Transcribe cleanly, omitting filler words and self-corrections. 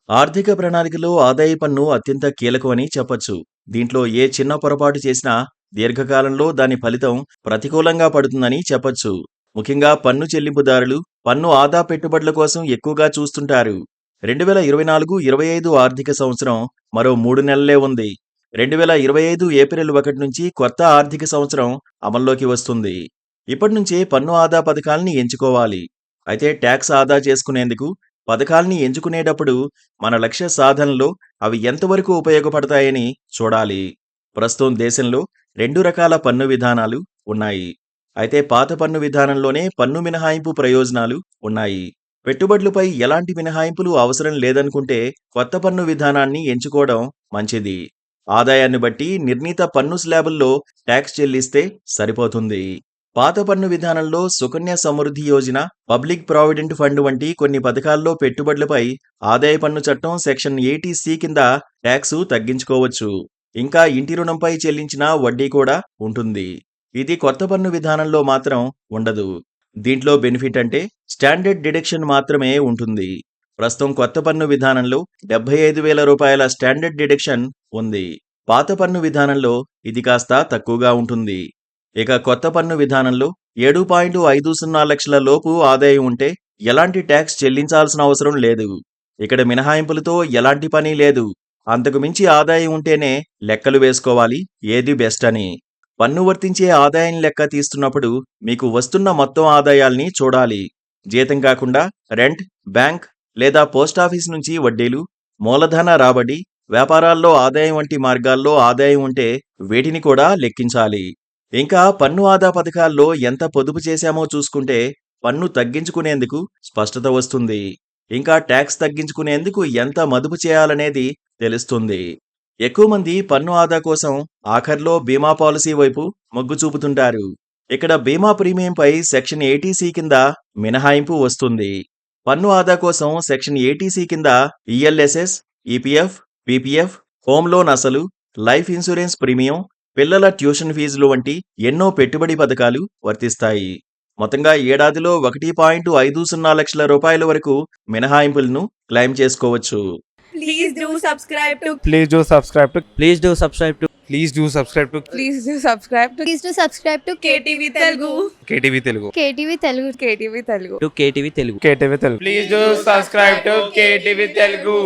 ఆర్థిక ప్రణాళికలో ఆదాయ పన్ను అత్యంత కీలకమని చెప్పొచ్చు. దీంట్లో ఏ చిన్న పొరపాటు చేసినా దీర్ఘకాలంలో దాని ఫలితం ప్రతికూలంగా పడుతుందని చెప్పొచ్చు. ముఖ్యంగా పన్ను చెల్లింపుదారులు పన్ను ఆదా పెట్టుబడుల కోసం ఎక్కువగా చూస్తుంటారు. 2024-25 ఆర్థిక సంవత్సరం మరో 3 నెలలే ఉంది. 2025 ఏప్రిల్ 1 నుంచి కొత్త ఆర్థిక సంవత్సరం అమల్లోకి వస్తుంది. ఇప్పటి నుంచే పన్ను ఆదా పథకాల్ని ఎంచుకోవాలి. అయితే ట్యాక్స్ ఆదా చేసుకునేందుకు పథకాల్ని ఎంచుకునేటప్పుడు మన లక్ష్య సాధనలో అవి ఎంతవరకు ఉపయోగపడతాయని చూడాలి. ప్రస్తుతం దేశంలో 2 రకాల పన్ను విధానాలు ఉన్నాయి. అయితే పాత పన్ను విధానంలోనే పన్ను మినహాయింపు ప్రయోజనాలు ఉన్నాయి. పెట్టుబడులపై ఎలాంటి మినహాయింపులు అవసరం లేదనుకుంటే కొత్త పన్ను విధానాన్ని ఎంచుకోవడం మంచిది. ఆదాయాన్ని బట్టి నిర్ణీత పన్ను స్లాబుల్లో ట్యాక్స్ చెల్లిస్తే సరిపోతుంది. పాత పన్ను విధానంలో Sukanya Samriddhi Yojana, public provident fund వంటి కొన్ని పథకాల్లో పెట్టుబడులపై ఆదాయ పన్ను చట్టం సెక్షన్ 80C కింద ట్యాక్సు తగ్గించుకోవచ్చు. ఇంకా ఇంటి రుణంపై చెల్లించిన వడ్డీ కూడా ఉంటుంది. ఇది కొత్త పన్ను విధానంలో మాత్రం ఉండదు. దీంట్లో బెనిఫిట్ అంటే స్టాండర్డ్ డిడక్షన్ మాత్రమే ఉంటుంది. ప్రస్తుతం కొత్త పన్ను విధానంలో 75,000 రూపాయల స్టాండర్డ్ డిడక్షన్ ఉంది. పాత పన్ను విధానంలో ఇది కాస్త తక్కువగా ఉంటుంది. ఇక కొత్త పన్ను విధానంలో 7.50 లక్షల లోపు ఆదాయం ఉంటే ఎలాంటి ట్యాక్స్ చెల్లించాల్సిన అవసరం లేదు. ఇక్కడ మినహాయింపులతో ఎలాంటి పని లేదు. అంతకు మించి ఆదాయం ఉంటేనే లెక్కలు వేసుకోవాలి ఏది బెస్ట్ అని. పన్ను వర్తించే ఆదాయం లెక్క తీస్తున్నప్పుడు మీకు వస్తున్న మొత్తం ఆదాయాల్ని చూడాలి. జీతం కాకుండా రెంట్, బ్యాంక్ లేదా పోస్టాఫీస్ నుంచి వడ్డీలు, మూలధన రాబడి, వ్యాపారాల్లో ఆదాయం వంటి మార్గాల్లో ఆదాయం ఉంటే వీటిని కూడా లెక్కించాలి. ఇంకా పన్ను ఆదా పథకాల్లో ఎంత పొదుపు చేశామో చూసుకుంటే పన్ను తగ్గించుకునేందుకు స్పష్టత వస్తుంది. ఇంకా ట్యాక్స్ తగ్గించుకునేందుకు ఎంత మదుపు చేయాలనేది తెలుస్తుంది. ఎక్కువ మంది పన్ను ఆదా కోసం ఆఖర్లో బీమా పాలసీ వైపు మొగ్గు చూపుతుంటారు. ఇక్కడ బీమా ప్రీమియంపై సెక్షన్ 80C కింద మినహాయింపు వస్తుంది. పన్ను ఆదా కోసం సెక్షన్ 80C కింద ELSS, EPF, PPF, home loan అసలు, లైఫ్ ఇన్సూరెన్స్ ప్రీమియం, పిల్లల ట్యూషన్ ఫీజులు వంటి ఎన్నో పెట్టుబడి పథకాలు వర్తిస్తాయి. మొత్తంగా ఏడాదిలో 1.50 లక్షల రూపాయల వరకు మినహాయింపులను క్లెయిమ్ చేసుకోవచ్చు. Please do subscribe to Please do subscribe to Please do subscribe to Please do subscribe to Please do subscribe to Please do subscribe to KTV Telugu. KTV Telugu. KTV Telugu. KTV Telugu. KTV Telugu. KTV Telugu. Please do subscribe to KTV Telugu.